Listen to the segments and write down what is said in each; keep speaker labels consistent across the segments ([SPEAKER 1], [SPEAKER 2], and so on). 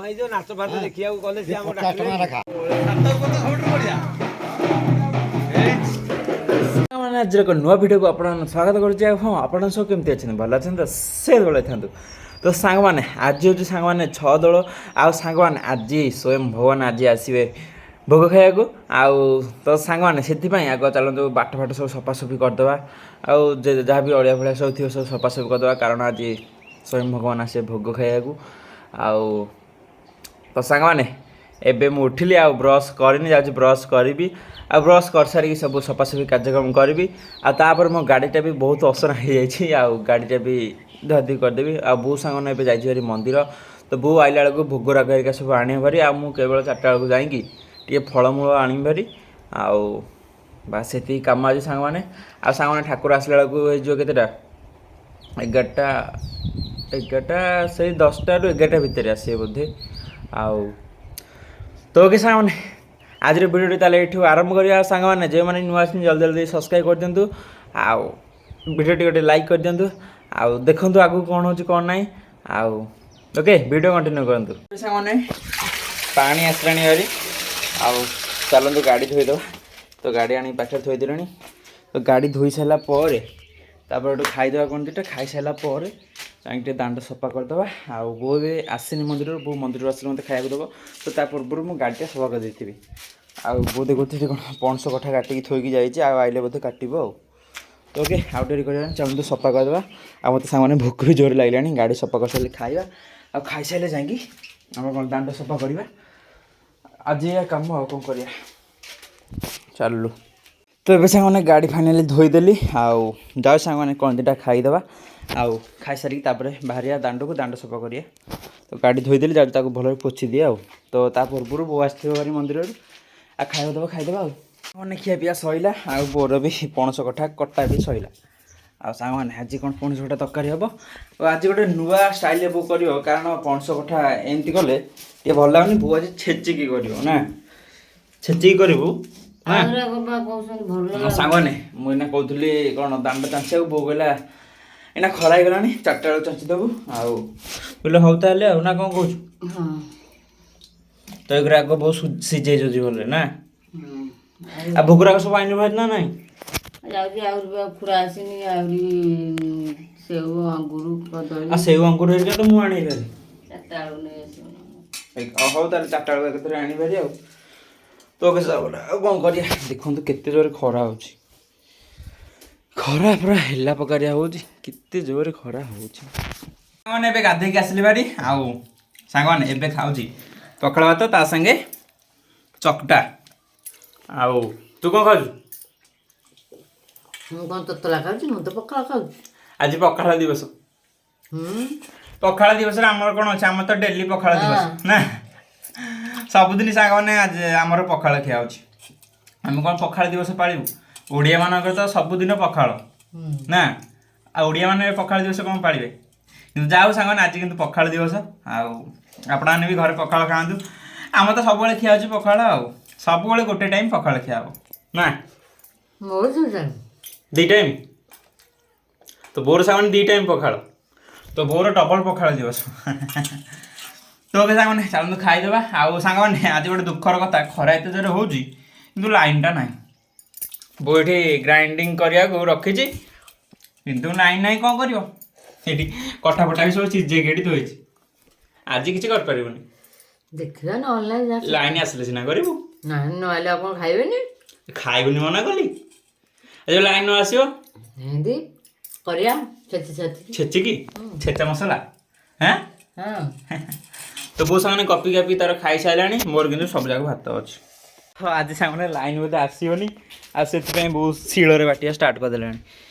[SPEAKER 1] ଏଇ ଯୋଉ ନାଚ ଫାଚ ଦେଖିବାକୁ ଗଲେ ସେ ଆମ
[SPEAKER 2] ଆଜିର ଏକ ନୂଆ ଭିଡ଼ିଓକୁ ଆପଣମାନଙ୍କୁ ସ୍ୱାଗତ କରୁଛି। ଆଉ ହଁ, ଆପଣ ସବୁ କେମିତି ଅଛନ୍ତି? ଭଲ ଅଛନ୍ତି ତ? ସେ ଦଳ ଥାନ୍ତୁ। ତ ସାଙ୍ଗମାନେ ଆଜି ହେଉଛି ସାଙ୍ଗମାନେ 6 ଦଳ। ଆଉ ସାଙ୍ଗମାନେ ଆଜି ସ୍ୱୟଂ ଭଗବାନ ଆଜି ଆସିବେ ଭୋଗ ଖାଇବାକୁ। ଆଉ ତ ସାଙ୍ଗମାନେ ସେଥିପାଇଁ ଆଗ ଚାଲନ୍ତୁ ବାଟ ଫାଟ ସବୁ ସଫାସଫି କରିଦେବା। ଆଉ ଯାହା ବି ଅଳିଆ ଫଳିଆ ସବୁ ଥିବ ସବୁ ସଫାସଫି କରିଦେବା, କାରଣ ଆଜି ସ୍ୱୟଂ ଭଗବାନ ଆସିବେ ଭୋଗ ଖାଇବାକୁ। ଆଉ ତ ସାଙ୍ଗମାନେ ଏବେ ମୁଁ ଉଠିଲି, ଆଉ ବ୍ରସ୍ କରିନି, ଯାଉଛି ବ୍ରସ୍ କରିବି। ଆଉ ବ୍ରସ୍ କରିସାରିକି ସବୁ ସଫାସଫି କାର୍ଯ୍ୟକ୍ରମ କରିବି। ଆଉ ତାପରେ ମୋ ଗାଡ଼ିଟା ବି ବହୁତ ଅସନା ହେଇଯାଇଛି, ଆଉ ଗାଡ଼ିଟା ବି ଧୁଆଧୁଇ କରିଦେବି। ଆଉ ବୋଉ ସାଙ୍ଗମାନେ ଏବେ ଯାଇଛି ଭାରି ମନ୍ଦିର। ତ ବୋଉ ଆଇଲା ବେଳକୁ ଭୋଗ ରାଗ ହେରିକା ସବୁ ଆଣିବ ଭାରି। ଆଉ ମୁଁ କେବଳ 4ଟା ବେଳକୁ ଯାଇକି ଟିକେ ଫଳମୂଳ ଆଣିବି ଭାରି। ଆଉ ବାସ୍ ସେତିକି କାମ ଅଛି ସାଙ୍ଗମାନେ। ଆଉ ସାଙ୍ଗମାନେ ଠାକୁର ଆସିଲା ବେଳକୁ ହେଇଯିବ କେତେଟା? 11ଟା ସେଇ 10ଟାରୁ 11ଟା ଭିତରେ ଆସିବେ ବୋଧେ। ଆଉ ତ ଓକେ ସାଙ୍ଗମାନେ, ଆଜିର ଭିଡ଼ିଓଟି ତାହେଲେ ଏଇଠୁ ଆରମ୍ଭ କରିବା। ସାଙ୍ଗମାନେ ଯେଉଁମାନେ ନୂଆ ଆସିଛନ୍ତି ଜଲ୍ଦି ଜଲ୍ଦି ସବସ୍କ୍ରାଇବ୍ କରିଦିଅନ୍ତୁ, ଆଉ ଭିଡ଼ିଓଟି ଗୋଟେ ଲାଇକ୍ କରିଦିଅନ୍ତୁ। ଆଉ ଦେଖନ୍ତୁ ଆଗକୁ କ'ଣ ହେଉଛି କ'ଣ ନାହିଁ। ଆଉ ଓକେ, ଭିଡ଼ିଓ କଣ୍ଟିନ୍ୟୁ କରନ୍ତୁ। ସାଙ୍ଗମାନେ ପାଣି ଆସିଲାଣି ଭାରି, ଆଉ ଚାଲନ୍ତୁ ଗାଡ଼ି ଧୋଇଦେବା। ତ ଗାଡ଼ି ଆଣି ପାଖରେ ଥୋଇଦେଲେଣି। ତ ଗାଡ଼ି ଧୋଇ ସାରିଲା ପରେ ତାପରେ ଏଠୁ ଖାଇଦେବା କ'ଣ ଦୁଇଟା। ଖାଇସାରିଲା ପରେ ଯାଇକି ଟିକେ ଦାଣ୍ଡ ସଫା କରିଦେବା। ଆଉ ବୋଉ ଏବେ ଆସିନି ମନ୍ଦିରରୁ, ବୋଉ ମନ୍ଦିରରୁ ଆସିଲେ ମୋତେ ଖାଇବାକୁ ଦେବ। ତ ତା ପୂର୍ବରୁ ମୁଁ ଗାଡ଼ିଟା ସଫା କରିଦେଇଥିବି। ଆଉ ବୋଉ ଦେଖୁଥିଲି କ'ଣ ପଣସ କଠା କାଟିକି ଥୋଇକି ଯାଇଛି, ଆଉ ଆଇଲେ ବୋଧେ କାଟିବ। ଆଉ ତ ଓକେ, ଆଉ ଡେରି କରିବା ଚାଲନ୍ତୁ ସଫା କରିଦେବା। ଆଉ ମୋତେ ସାଙ୍ଗମାନେ ଭୋକ ବି ଜୋରେ ଲାଗିଲାଣି। ଗାଡ଼ି ସଫା କରିସାରିଲେ ଖାଇବା, ଆଉ ଖାଇସାରିଲେ ଯାଇକି ଆମର କ'ଣ ଦାଣ୍ଡ ସଫା କରିବା। ଆଜି ଏ କାମ, ଆଉ କ'ଣ କରିବା, ଚାଲୁ। ତ ଏବେ ସାଙ୍ଗମାନେ ଗାଡ଼ି ଫାଇନାଲି ଧୋଇଦେଲି। ଆଉ ଯାଉ ସାଙ୍ଗମାନେ କ'ଣ ଦୁଇଟା ଖାଇଦେବା। ଆଉ ଖାଇସାରିକି ତାପରେ ବାହାରିବା ଦାଣ୍ଡକୁ, ଦାଣ୍ଡ ସଫା କରିବା। ତ ଗାଡ଼ି ଧୋଇଦେଲି, ଯାଉଛି ତାକୁ ଭଲରେ ପୋଛିଦିଏ। ଆଉ ତ ତା ପୂର୍ବରୁ ବୋଉ ଆସିଥିବ ଭାରି ମନ୍ଦିରରୁ, ଆଉ ଖାଇବାକୁ ଦେବ, ଖାଇଦେବା। ଆଉ ମାନେ ଖିଆପିଆ ସଇଲା, ଆଉ ବୋଉର ବି ପଣସ କଟା ବି ସଇଲା। ଆଉ ସାଙ୍ଗମାନେ ଆଜି କ'ଣ ପଣସ କଠା ତରକାରୀ ହେବ। ଆଉ ଆଜି ଗୋଟେ ନୂଆ ଷ୍ଟାଇଲ୍ରେ ବୋଉ କରିବ, କାରଣ ପଣସ କଠା ଏମିତି କଲେ ଟିକେ ଭଲ ଲାଗୁନି। ବୋଉ ଆଜି ଛେଚିକି କରିବ ନା, ଛେଚିକି କରିବୁ ନା ସାଙ୍ଗମାନେ। ମୁଁ ଏଇନା କହୁଥିଲି କ'ଣ ଦାଣ୍ଡ ଚାଞ୍ଚିବାକୁ, ବୋଉ କହିଲା ଏଇନା ଖରା ହେଇଗଲାଣି, 4ଟା ବେଳକୁ ଚାଞ୍ଚି ଦେବୁ। ଆଉ କହିଲେ ହଉ ତାହେଲେ, ଆଉ ନା କ'ଣ କହୁଛୁ? ତ ଏଗୁଡ଼ା ଆଗ ବହୁତ ସିଝେଇ ଯାଉଛି ଭଲରେ ନା। ଆଉ ଭୋଗରାଗ ସବୁ ଆଣିଲୁ ଭାରି ନା ନାହିଁ?
[SPEAKER 3] ଯାଉଛି, ଆହୁରି ପୁରା ଆସିନି, ଆହୁରି ସେଉ ଅଙ୍ଗୁର କଦଳୀ।
[SPEAKER 2] ଆଉ ସେଉ ଅଙ୍ଗୁର ହେରିକା ତ ମୁଁ ଆଣିବି ଭାରି।
[SPEAKER 3] 4ଟା ବେଳକୁ ନେଇ ଆସିବ।
[SPEAKER 2] ହଉ ତାହେଲେ 4ଟା ବେଳକୁ ଏକାଥରେ ଆଣିବି ଭାରି। ଆଉ ତ ଆଉ କ'ଣ କରିବା, ଦେଖନ୍ତୁ କେତେ ଜୋରେ ଖରା ହେଉଛି। ଖରା ପୁରା ହେଲା ପକାରିଆ ହେଉଛି, କେତେ ଜୋରେ ଖରା ହେଉଛି। ସାଙ୍ଗମାନେ ଏବେ ଗାଧେଇକି ଆସିଲି ଭାରି। ଆଉ ସାଙ୍ଗମାନେ ଏବେ ଖାଉଛି ପଖାଳ ଭାତ, ତା ସାଙ୍ଗେ ଚକଟା। ଆଉ ତୁ କ'ଣ ଖାଉଛୁ?
[SPEAKER 3] ମୁଁ କ'ଣ ତତଲା ଖାଉଛି? ମୁଁ ତ ପଖାଳ ଖାଉଛି।
[SPEAKER 2] ଆଜି ପଖାଳ ଦିବସ। ପଖାଳ ଦିବସରେ ଆମର କ'ଣ ଅଛି? ଆମର ତ ଡେଲି ପଖାଳ ଦିବସ ନା, ସବୁଦିନ ସାଙ୍ଗମାନେ ଆଜି ଆମର ପଖାଳ ଖିଆ ହେଉଛି। ଆମେ କ'ଣ ପଖାଳ ଦିବସ ପାଳିବୁ? ଓଡ଼ିଆମାନଙ୍କର ତ ସବୁଦିନ ପଖାଳ ନା। ଆଉ ଓଡ଼ିଆମାନେ ପଖାଳ ଦିବସ କ'ଣ ପାଳିବେ? କିନ୍ତୁ ଯାଉ ସାଙ୍ଗମାନେ ଆଜି କିନ୍ତୁ ପଖାଳ ଦିବସ। ଆଉ ଆପଣମାନେ ବି ଘରେ ପଖାଳ ଖାଆନ୍ତୁ। ଆମର ତ ସବୁବେଳେ ଖିଆ ହେଉଛି ପଖାଳ। ଆଉ ସବୁବେଳେ ଗୋଟେ ଟାଇମ୍ ପଖାଳ ଖିଆ ହେବ ନା, 2 ଟାଇମ୍। ତ ବୋଉର ସାଙ୍ଗମାନେ 2 ଟାଇମ୍ ପଖାଳ, ତ ବୋଉର ଡବଲ ପଖାଳ ଦିବସ। ତ ଓକେ ସାଙ୍ଗମାନେ ଚାଲନ୍ତୁ ଖାଇଦେବା। ଆଉ ସାଙ୍ଗମାନେ ଆଜି ଗୋଟେ ଦୁଃଖର କଥା, ଖରା ଏତେ ଜୋରେ ହେଉଛି କିନ୍ତୁ ଲାଇନ୍ଟା ନାହିଁ। ବୋଉ ଏଠି ଗ୍ରାଇଣ୍ଡିଙ୍ଗ କରିବାକୁ ରଖିଛି, କିନ୍ତୁ ଲାଇନ୍ ନାହିଁ, କ'ଣ କରିବ? ଏଠି କଟା ଫଟା ବି ସବୁ ସିଝେଇକି ଏଠି ଥୋଇଛି। ଆଜି କିଛି କରିପାରିବୁନି,
[SPEAKER 3] ଦେଖିବା ନହେଲେ
[SPEAKER 2] ଲାଇନ୍ ଆସିଲେ ସିନା କରିବୁ।
[SPEAKER 3] ନାହିଁ ନହେଲେ ଆଉ କ'ଣ ଖାଇବେନି?
[SPEAKER 2] ଖାଇବୁନି ମନା କଲି। ଯୋଉ ଲାଇନ୍ ନ ଆସିବ
[SPEAKER 3] ଏମିତି କରିବା,
[SPEAKER 2] ଛେଚିକି ଛେଚା ମସଲା। ହଁ ତ ବୋଉ ସାଙ୍ଗମାନେ କପି କାପି ତାର ଖାଇସାରିଲାଣି, ମୋର କିନ୍ତୁ ସବୁ ଯାକ ଭାତ ଅଛି। ହଁ ଆଜି ସାଙ୍ଗମାନେ ଲାଇନ୍ ବୋଧେ ଆସିବନି, ଆଉ ସେଥିପାଇଁ ବୋଉ ଶିଳରେ ବାଟିବା ଷ୍ଟାର୍ଟ କରିଦେଲାଣି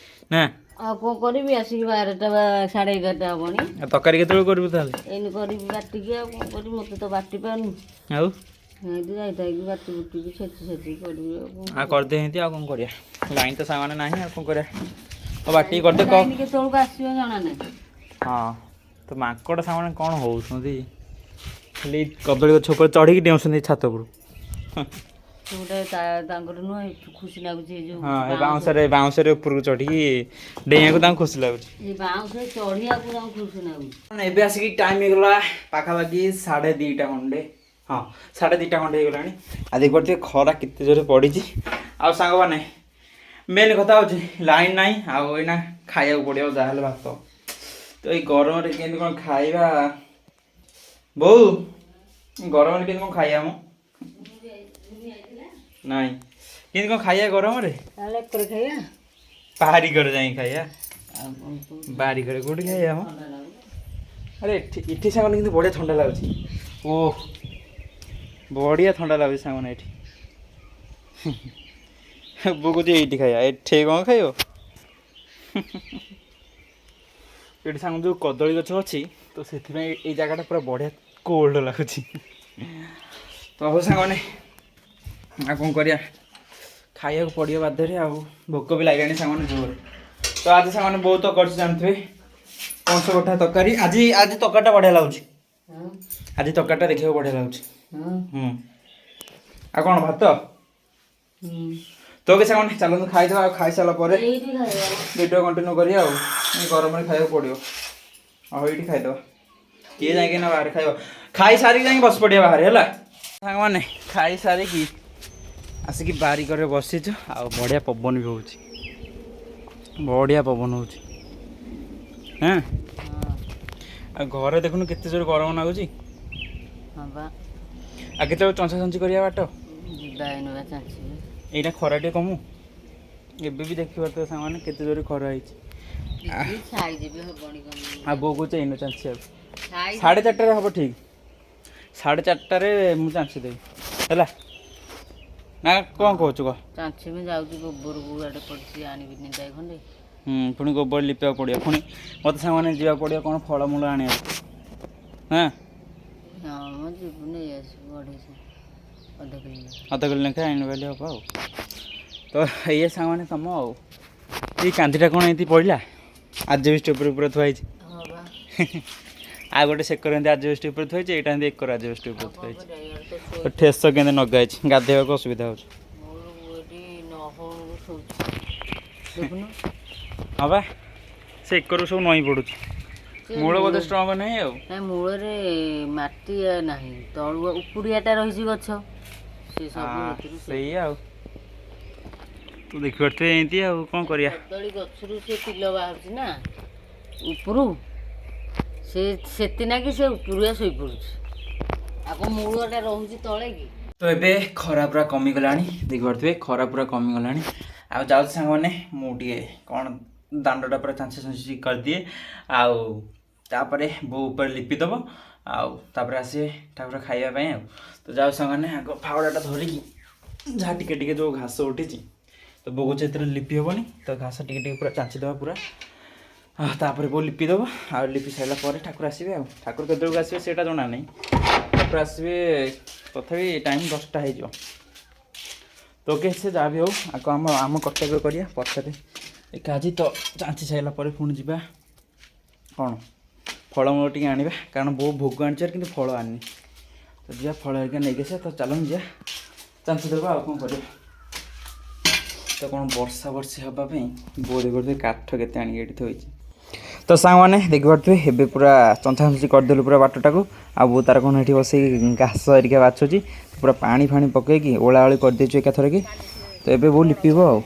[SPEAKER 2] ନା।
[SPEAKER 3] ଆଉ କ'ଣ କରିବି, ଆସିକି 12ଟା 11:30 ହବଣି।
[SPEAKER 2] ଆଉ ତରକାରୀ କେତେବେଳେ କରିବୁ ତାହେଲେ?
[SPEAKER 3] ଏଇନି କରିବି ବାଟିକି, ଆଉ କ'ଣ କରିବି, ମୋତେ ତ ବାଟି ପାରୁନି।
[SPEAKER 2] ଆଉ
[SPEAKER 3] ଏମିତି ଯାଇଥାଇକି ବାଟି ବୁଟିକି ଛେଚି କରିବି।
[SPEAKER 2] ଆଉ କରିଦେ ଏମିତି, ଆଉ କ'ଣ କରିବା? ଲାଇନ୍ ତ ସାଙ୍ଗମାନେ ନାହିଁ, ଆଉ କ'ଣ କରିବା? ଆଉ ବାଟିକି କରିଦେ।
[SPEAKER 3] କେତେବେଳକୁ ଆସିବ ଜଣା ନାହିଁ।
[SPEAKER 2] ହଁ ତ ମାଙ୍କଡ଼ ସାଙ୍ଗମାନେ କ'ଣ ହେଉଛନ୍ତି, ଖାଲି କଦଳୀ ଗଛ ଉପରେ ଚଢ଼ିକି ଡେଉଁଛନ୍ତି ଛାତ ଉପରୁ।
[SPEAKER 3] ଗୋଟେ ତାଙ୍କର ନୁହଁ ଖୁସି ଲାଗୁଛି ଏ ଯୋଉ
[SPEAKER 2] ହଁ ଏ ବାଉଁଶରେ ଉପରକୁ ଚଢ଼ିକି ଡେଇଁବାକୁ ତାଙ୍କୁ ଖୁସି ଲାଗୁଛି।
[SPEAKER 3] ଏ ବାଉଁଶରେ ଚଢିବାକୁ ତାଙ୍କୁ ଖୁସି ଲାଗୁଛି।
[SPEAKER 2] ଏବେ ଆସିକି ଟାଇମ୍ ହେଇଗଲା ପାଖାପାଖି 2:30 ଖଣ୍ଡେ। ହଁ 2:30 ଖଣ୍ଡେ ହେଇଗଲାଣି। ଆଉ ଦେଖିପାରୁଥିବେ ଖରା କେତେ ଜୋରେ ପଡ଼ିଛି। ଆଉ ସାଙ୍ଗମାନେ ମେନ୍ କଥା ହେଉଛି ଲାଇନ୍ ନାହିଁ, ଆଉ ଏଇନା ଖାଇବାକୁ ପଡ଼ିବ ଯାହାହେଲେ ଭାତ। ତ ଏଇ ଗରମରେ କେମିତି କ'ଣ ଖାଇବା ବୋଉ, ଗରମରେ କେମିତି କ'ଣ ଖାଇବା ମ? ନାଇଁ କେମିତି କ'ଣ ଖାଇବା ଗରମରେ?
[SPEAKER 3] ତାହେଲେ ଏକରେ ଖାଇବା
[SPEAKER 2] ବାହାରିକରେ ଯାଇ ଖାଇବା।
[SPEAKER 3] ଆଉ କଣ କହୁଛୁ?
[SPEAKER 2] ବାହାରିକରେ କୋଉଠି ଖାଇବା ମ? ଆରେ ଏଠି ସାଙ୍ଗମାନେ କିନ୍ତୁ ବଢ଼ିଆ ଥଣ୍ଡା ଲାଗୁଛି। ଓ ବଢ଼ିଆ ଥଣ୍ଡା ଲାଗୁଛି ସାଙ୍ଗମାନେ ଏଠି। ବୋଉ କହୁଛି ଏଇଠି ଖାଇବା, ଏଠି କ'ଣ ଖାଇବ? ଏଠି ସାଙ୍ଗ ଯେଉଁ କଦଳୀ ଗଛ ଅଛି ତ ସେଥିପାଇଁ ଏଇ ଜାଗାଟା ପୁରା ବଢ଼ିଆ କୋଲ୍ଡ ଲାଗୁଛି। ତ ହଉ ସାଙ୍ଗମାନେ ଆଉ କ'ଣ କରିବା, ଖାଇବାକୁ ପଡ଼ିବ ବାଧ୍ୟରେ। ଆଉ ଭୋକ ବି ଲାଗିଲାଣି ସାଙ୍ଗମାନେ ଜୋରରେ। ତ ଆଜି ସାଙ୍ଗମାନେ ବହୁତ କରିଛି ଜାଣିଥିବେ ପଣସ କଠା ତରକାରୀ। ଆଜି ତରକାରୀଟା ବଢ଼ିଆ ଲାଗୁଛି। ଆଜି ତରକାରୀଟା ଦେଖିବାକୁ ବଢ଼ିଆ ଲାଗୁଛି। ଆଉ କ'ଣ ଭାତ? ତ ସାଙ୍ଗମାନେ ଚାଲନ୍ତୁ ଖାଇଦେବା। ଆଉ ଖାଇସାରିଲା ପରେ ଭିଡ଼ିଓ କଣ୍ଟିନ୍ୟୁ କରିବା। ଆଉ ଗରମରେ ଖାଇବାକୁ ପଡ଼ିବ। ଆଉ ଏଇଠି ଖାଇଦେବା। କିଏ ଯାଇକି ନା ବାହାରେ ଖାଇବ? ଖାଇସାରିକି ଯାଇକି ବସି ପଡ଼ିବା ବାହାରେ ହେଲା। ସାଙ୍ଗମାନେ ଖାଇସାରିକି ଆସିକି ବାରିକରେ ବସିଛୁ। ଆଉ ବଢ଼ିଆ ପବନ ବି ହେଉଛି। ବଢ଼ିଆ ପବନ ହେଉଛି। ହଁ ଆଉ ଘରେ ଦେଖୁନୁ କେତେ ଜୋର ଗରମ ଲାଗୁଛି। ଆଉ କେତେବେଳେ ଚଞ୍ଚା ଚଞ୍ଚି କରିବା ବାଟ ଏଇଟା ଖରା ଟିକେ କମୁ। ଏବେ ବି ଦେଖିପାରୁଥିବେ ସାଙ୍ଗମାନେ କେତେ ଜୋରେ ଖରା ହେଇଛି। ଆଉ ବୋଉ କହୁଛି ଏଇନ ଚାଞ୍ଚିବାକୁ 4:30ରେ ହେବ ଠିକ୍। 4:30ରେ ମୁଁ ଚାଞ୍ଚି ଦେବି ହେଲା ନା କ'ଣ କହୁଛୁ କହ?
[SPEAKER 3] ଚାଞ୍ଚିବି ଯାଉଛି ଗୋବରକୁ ଆଡ଼େ ପଡ଼ିଛି ଆଣିବିନି ଯାଇ ଖଣ୍ଡେ।
[SPEAKER 2] ପୁଣି ଗୋବର ଲିପିବାକୁ ପଡ଼ିବ। ପୁଣି ମୋତେ ସାଙ୍ଗମାନେ ଯିବାକୁ ପଡ଼ିବ କ'ଣ ଫଳମୂଳ ଆଣିବାକୁ। ହଁ
[SPEAKER 3] ମୁଁ ଯିବୁ ନେଇ ଆସିବୁ ଅଢ଼େଇଶହ
[SPEAKER 2] ଅଧ କିଲୋ ଲେଖାଏଁ ଆଣିବ ବୋଲି ହେବ। ଆଉ ତ ଏଇଆ ସାଙ୍ଗମାନେ କାମ। ଆଉ ଏଇ କାନ୍ଧିଟା କ'ଣ ଏମିତି ପଡ଼ିଲା ଆଜବେଷ୍ଟ ଉପରେ ପୁରା ଥୁଆ ହେଇଛି। ଆଉ ଗୋଟେ ସେକର ଏମିତି ଆଜବେଷ୍ଟ ଉପରେ ଥୁଆ ହେଇଛି, ଏଇଟା ଏମିତି ଏକର ଆଜବେଷ୍ଟ ଉପରେ ଥୁଆ ହେଇଛି। ଠେସ କେମିତି ନଗା ହେଇଛି, ଗାଧୋଇବାକୁ ଅସୁବିଧା ହେଉଛି। ହଁ ବା ସେ ଏକରୁ ସବୁ ନଈ ପଡ଼ୁଛି। ମୂଳ ବୋଧେ ଷ୍ଟ୍ରଙ୍ଗ ନାହିଁ। ଆଉ
[SPEAKER 3] ନାଇଁ ମୂଳରେ ମାଟି ନାହିଁ, ତଳୁ ଉପରିଆଟା ରହିଛି ଗଛ ସେ ସବୁ
[SPEAKER 2] ସେଇଆ। ଆଉ ତୁ ଦେଖିପାରୁଥିବେ ଏମିତି। ଆଉ କ'ଣ କରିବା,
[SPEAKER 3] କଦଳୀ ଗଛରୁ ସେ ପିଲ ବାହାରୁଛି ନା ଉପରୁ, ସେଥିନାଗି ସେ ଉପରୁଆ ଶୋଇପଡ଼ୁଛି। ଆଉ ମୂଳଟା ରହୁଛି ତଳେ କି।
[SPEAKER 2] ତ ଏବେ ଖରା ପୁରା କମିଗଲାଣି। ଦେଖିପାରୁଥିବେ ଖରା ପୁରା କମିଗଲାଣି। ଆଉ ଯାଉଛି ସାଙ୍ଗମାନେ ମୁଁ ଟିକେ କ'ଣ ଦାଣ୍ଡଟା ପୁରା ଚାଞ୍ଚି ଚାଞ୍ଚି କରିଦିଏ। ଆଉ ତାପରେ ବୋଉ ଉପରେ ଲିପିଦେବ। ଆଉ ତାପରେ ଆସିବେ ଠାକୁର ଖାଇବା ପାଇଁ। ଆଉ ତ ଯାଉ ସାଙ୍ଗମାନେ ଆଗ ଫାଉଡ଼ାଟା ଧରିକି ଯାହା ଟିକେ ଟିକେ ଯେଉଁ ଘାସ ଉଠିଛି ତ ବୋଉ କହୁଛି ଏଥିରେ ଲିପି ହେବନି, ତ ଘାସ ଟିକେ ଟିକେ ପୁରା ଚାଞ୍ଚିଦେବା ପୁରା। ତାପରେ ବୋଉ ଲିପିଦେବ। ଆଉ ଲିପି ସାରିଲା ପରେ ଠାକୁର ଆସିବେ। ଆଉ ଠାକୁର କେତେବେଳକୁ ଆସିବେ ସେଇଟା ଜଣା ନାହିଁ। ଠାକୁର ଆସିବେ ତଥାପି ଟାଇମ୍ 10ଟା ହେଇଯିବ। ତ ଓକେ ସେ ଯାହା ବି ହଉ ଆଗ ଆମ କର୍ତ୍ତବ୍ୟ କରିବା ପଛରେ ଏକା। ଆଜି ତ ଚାଞ୍ଚି ସାରିଲା ପରେ ପୁଣି ଯିବା କ'ଣ ଫଳମୂଳ ଟିକେ ଆଣିବା, କାରଣ ବୋଉ ଭୋଗ ଆଣିଛି କିନ୍ତୁ ଫଳ ଆଣିନି। ତ ଯିବା ଫଳ ହେରିକା ନେଇକି ଆସିବା। ତ ଚାଲନ୍ତୁ ଯିବା ଚାଞ୍ଚି ଦେବା। ଆଉ କ'ଣ କରିବା। ତ କ'ଣ ବର୍ଷା ହେବା ପାଇଁ ବୋଉ ଦେଖିପାରୁଥିବେ କାଠ କେତେ ଆଣିକି ଏଠି ଥୋଇଛି। ତ ସାଙ୍ଗମାନେ ଦେଖିପାରୁଥିବେ ଏବେ ପୁରା ଚଞ୍ଚାଚଞ୍ଚି କରିଦେଲୁ ପୁରା ବାଟଟାକୁ। ଆଉ ବୋଉ ତାର କ'ଣ ଏଠି ବସେଇ ଘାସ ହେରିକା ବାଛୁଛି। ପୁରା ପାଣି ଫାଣି ପକେଇକି ଓଳାଓଳି କରିଦେଇଛୁ ଏକାଥରକି। ତ ଏବେ ବୋଉ ଲିପିବ। ଆଉ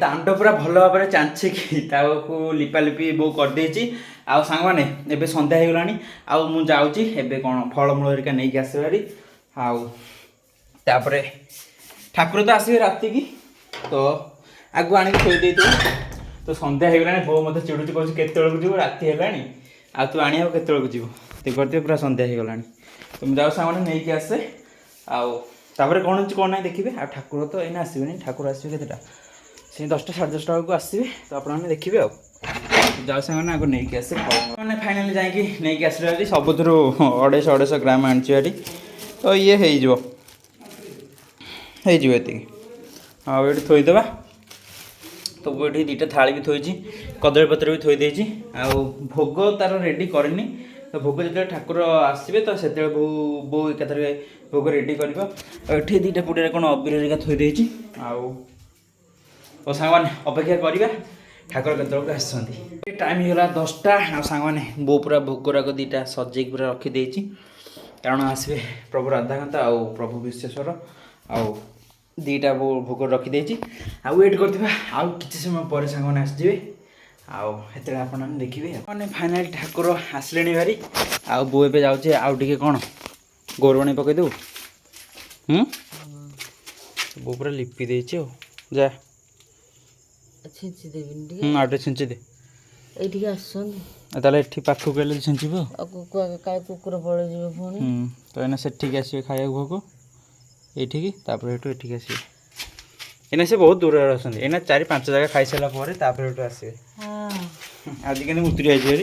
[SPEAKER 2] ଦାଣ୍ଡ ପୁରା ଭଲ ଭାବରେ ଚାଞ୍ଚିକି ତାକୁ ଲିପାଲିପି ବୋଉ କରିଦେଇଛି। ଆଉ ସାଙ୍ଗମାନେ ଏବେ ସନ୍ଧ୍ୟା ହେଇଗଲାଣି। ଆଉ ମୁଁ ଯାଉଛି ଏବେ କ'ଣ ଫଳମୂଳ ହେରିକା ନେଇକି ଆସିବେ ଭାରି। ଆଉ ତାପରେ ଠାକୁର ତ ଆସିବେ ରାତିକି, ତ ଆଗକୁ ଆଣିକି ଥୋଇ ଦେଇଥିବୁ। ତ ସନ୍ଧ୍ୟା ହେଇଗଲାଣି। ବୋଉ ମୋତେ ଚିଡ଼ୁଛି, କହୁଛି କେତେବେଳକୁ ଯିବୁ, ରାତି ହେଲାଣି ଆଉ ତୁ ଆଣିବାକୁ କେତେବେଳକୁ ଯିବୁ। ଦେଖିପାରୁଥିବେ ପୁରା ସନ୍ଧ୍ୟା ହେଇଗଲାଣି। ତ ମୁଁ ଯାଉ ସାଙ୍ଗମାନେ ନେଇକି ଆସେ। ଆଉ ତାପରେ କ'ଣ ହେଉଛି କ'ଣ ନାହିଁ ଦେଖିବେ। ଆଉ ଠାକୁର ତ ଏଇନା ଆସିବେନି, ଠାକୁର ଆସିବେ କେତେଟା ସେଇ 10ଟା 10:30 ବେଳକୁ ଆସିବେ। ତ ଆପଣମାନେ ଦେଖିବେ। ଆଉ ଯାଉ ସାଙ୍ଗମାନେ ଆଗ ନେଇକି ଆସେ ମାନେ ଫାଇନାଲି ଯାଇକି ନେଇକି ଆସିଲେ ଭାରି। ସବୁଥିରୁ 250 ଗ୍ରାମ ଆଣିଛି ଭାରି। ତ ଇଏ ହେଇଯିବ ଏତିକି। ଆଉ ଏଇଠି ଥୋଇଦେବା। ତ ଏଠି 2ଟା ଥାଳି ବି ଥୋଇଛି, କଦଳୀପତ୍ର ବି ଥୋଇ ଦେଇଛି। ଆଉ ଭୋଗ ତାର ରେଡ଼ି କରିନି, तो भोग जो ठाकुर आसवे तो से बो बो एक भोग रेडी कर दुईटा पुड़े कौन अबीर थोड़ी तो सांग मैंने अपेक्षा करवा ठाकुर केतक आस टाइम होगा 10टा आ सांग मैंने बो पूरा भोग गुराक दुईटा सजे पूरा रखीदे कारण आसवे प्रभु राधाकांत आउ प्रभु विश्वेश्वर आउ दुईटा बो भोग रखीदे आ वेट करवा आउ कि समय पर सांग मैंने आसजे आते आप देखिए मैंने फाइनाल ठाकुर आसले भारी आउ बो ए जाऊे आउ टे कौन गौरवाणी पकईदेव बो पूरा लिपि दे जा आउटे छिंची दे ताले एठी पाखु कहले छिंचीबो
[SPEAKER 3] कुकुर पड़े पुणी
[SPEAKER 2] तो एना सेठी आसवे खाया भोग एठी तापर एठू एठी आसवे एना से बहुत दूर आछन एना 4-5 जगह खाई सारा पर तापर एठू आसवे आज के मुतरी आइजे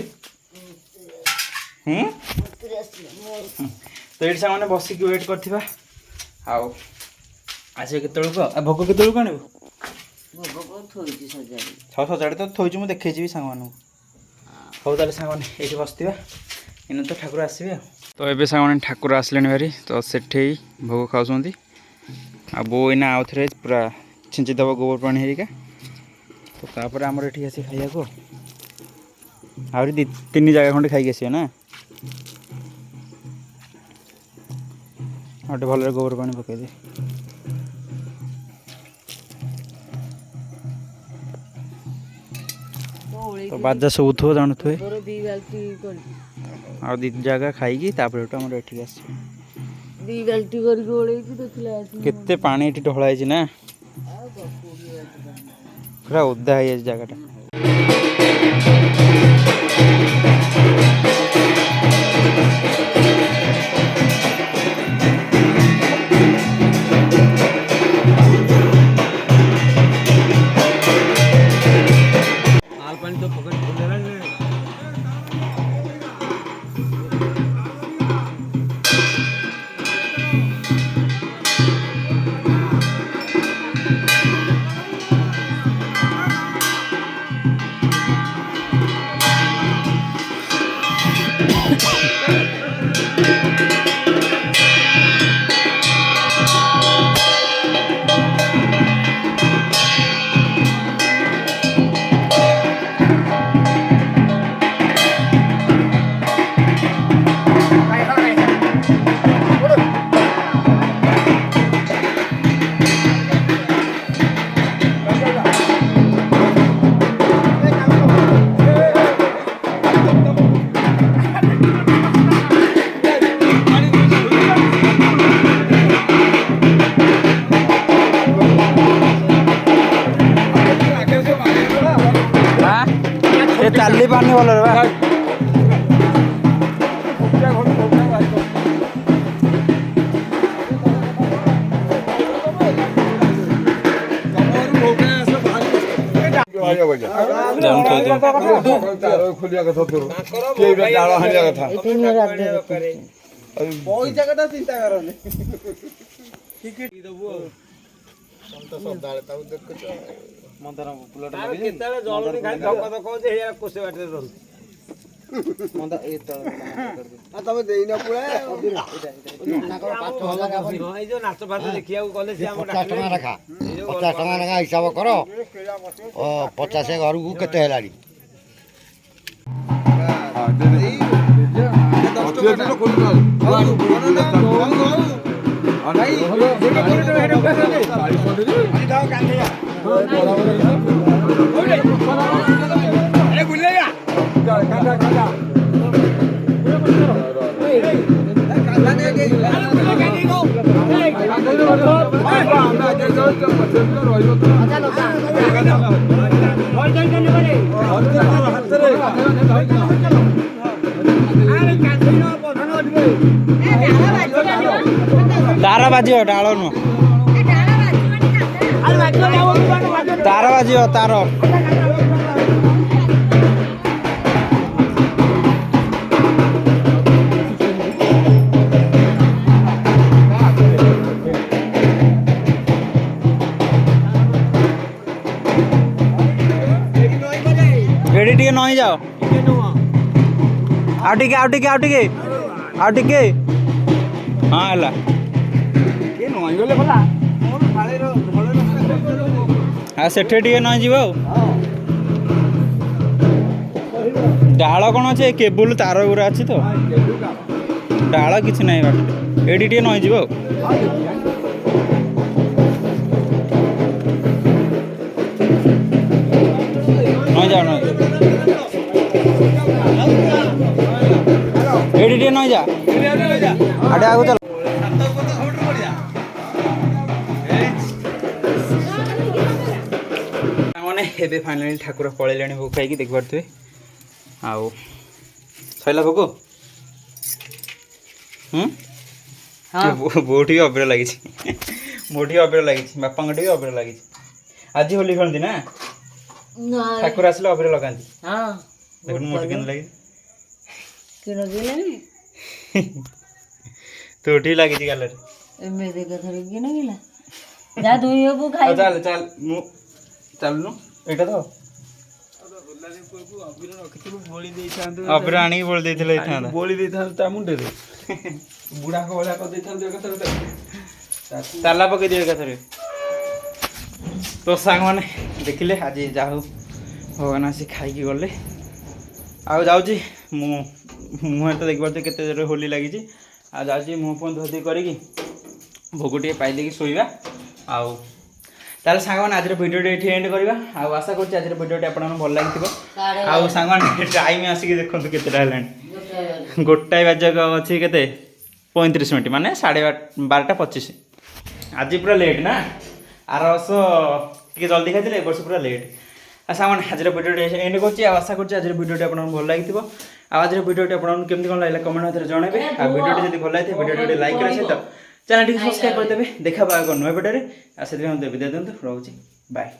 [SPEAKER 2] तो ये सामने बसिक वेट करथिबा आउ आसे केतळ भोग केतळ कण छः सजाड़े तो थोड़ी मुझे देखी सांग मान हो ताले सांग मैंने ये बसवा इन तो ठाकुर आसवे तो ये सांग मैंने ठाकुर आसले भारी तो सेठे भोग खाऊँ आ बो इना आउ थे पूरा छिंचीदेव गोबर पानी हेरिका तो तापर आमर ये आसी खाइया को आहरी 3 जगह खंडे खाई आसवे ना गोटे भल गोबर पानी पकईदे तो बाजा सब थो जानू थे आ जगह खाई तापर आम ये केते पानी ढलाई ना पूरा ओदा है जगह
[SPEAKER 1] तो पकड़
[SPEAKER 2] चाली पानी भल
[SPEAKER 4] हिसाब कर 50 घर को केते हेलाड़ी तारा बाजी डाल तारा बाजी तार रेडी टे नई जाओ
[SPEAKER 2] ଆଉ ଟିକେ ଆଉ ଟିକେ ଆଉ ଟିକେ ଆଉ ଟିକେ ହଁ ହେଲା ଆଉ ସେଠି ଟିକେ ନ ଯିବ ଆଉ ଡାଳ କ'ଣ ଅଛି କେବୁଲ ତାର ଗୁରା ଅଛି ତ ଡାଳ କିଛି ନାହିଁ ବାଟ ଏଇଠି ଟିକେ ନଇଯିବ ଆଉ ନଇଯା ଏଇଠି ଟିକେ ନଇଯା ଆଡ଼େ ଆଗକୁ ଚାଲ ମାନେ ଏବେ ଫାଇନାଲି ଠାକୁର ପଳେଇଲେଣି ଭୋଗ ଖାଇକି ଦେଖିପାରୁଥିବେ ଆଉ ସଇଲା ଭୋଗ ବୋଉଠି ବି ଅବିର ଲାଗିଛି ମୋଠି ଅବିର ଲାଗିଛି ବାପାଙ୍କଠି ବି ଅବିର ଲାଗିଛି ଆଜି ହୋଲି ଖେଳନ୍ତି ନା ଠାକୁର ଆସିଲେ ଅବିର ଲଗାନ୍ତି ଦେଖୁନ ମୋଠି କେମିତି ଲାଗିଛି ତୋଠି ଲାଗିଛି ଗାଲରେ ଚାଲ ଚାଲ ମୁଁ ଚାଲୁନୁ ଏଇଟା ତ ଅବିର ଆଣିକି ବୋଳି ଦେଇଥିଲେ ହେଇଥାନ୍ତା
[SPEAKER 1] ବୋଳି ଦେଇଥାନ୍ତୁ ତା ମୁଣ୍ଡରେ ବୁଢାକ ଭଳିଆ କରିଦେଇଥାନ୍ତୁ ଏକାଥରେ
[SPEAKER 2] ତାଲା ପକେଇଦିଅ ଏକାଥରେ ତୋ ସାଙ୍ଗମାନେ ଦେଖିଲେ ଆଜି ଯାହା ହଉ ଭଗବାନ ଆସି ଖାଇକି ଗଲେ ଆଉ ଯାଉଛି ମୁହଁରେ ତ ଦେଖିପାରୁଛି କେତେ ଜୋରରେ ହୋଲି ଲାଗିଛି ଆଉ ଯାଉଛି ମୁହଁ ଫୁହଁ ଧୋଇ କରିକି ଭୋଗ ଟିକେ ପାଇଦେଇକି ଶୋଇବା ଆଉ ତାହେଲେ ସାଙ୍ଗମାନେ ଆଜିର ଭିଡ଼ିଓଟି ଏଠି ଏଣ୍ଡ କରିବା ଆଉ ଆଶା କରୁଛି ଆଜିର ଭିଡ଼ିଓଟି ଆପଣଙ୍କୁ ଭଲ ଲାଗିଥିବ ଆଉ ସାଙ୍ଗମାନେ ଟାଇମ୍ ଆସିକି ଦେଖନ୍ତୁ କେତେଟା ହେଲାଣି 1ଟା ବାଜିବାକୁ ଅଛି କେତେ 35 ମିନିଟ୍ ମାନେ 12:25 ଆଜି ପୁରା ଲେଟ୍ ନା ଆର ବର୍ଷ ଟିକେ ଜଲ୍ଦି ଖାଇଥିଲେ ଏ ବର୍ଷ ପୁରା ଲେଟ୍ ଆଉ ସାଙ୍ଗମାନେ ଆଜିର ଭିଡ଼ିଓଟି ଏଣ୍ଡ କରୁଛି ଆଉ ଆଶା କରୁଛି ଆଜିର ଭିଡ଼ିଓଟି ଆପଣଙ୍କୁ ଭଲ ଲାଗିଥିବ ଆଉ ଆଜିର ଭିଡ଼ିଓଟି ଆପଣଙ୍କୁ କେମିତି କ'ଣ ଲାଗିଲା କମେଣ୍ଟ ଭିତରେ ଜଣାଇବେ ଆଉ ଭିଡ଼ିଓଟି ଯଦି ଭଲ ଲାଗିଥାଏ ଭିଡ଼ିଓଟି ଲାଇକ୍ କରିବା ସହିତ ଚ୍ୟାନେଲଟିକୁ ସବସ୍କ୍ରାଇବ୍ କରିଦେବେ ଦେଖା ଆଉ ଏକ ନୂଆ ଭିଡ଼ିଓରେ ଆଉ ସେଥିପାଇଁ ମୋତେ ବିଦାୟ ଦିଅନ୍ତୁ ରହୁଛି ବାଏ।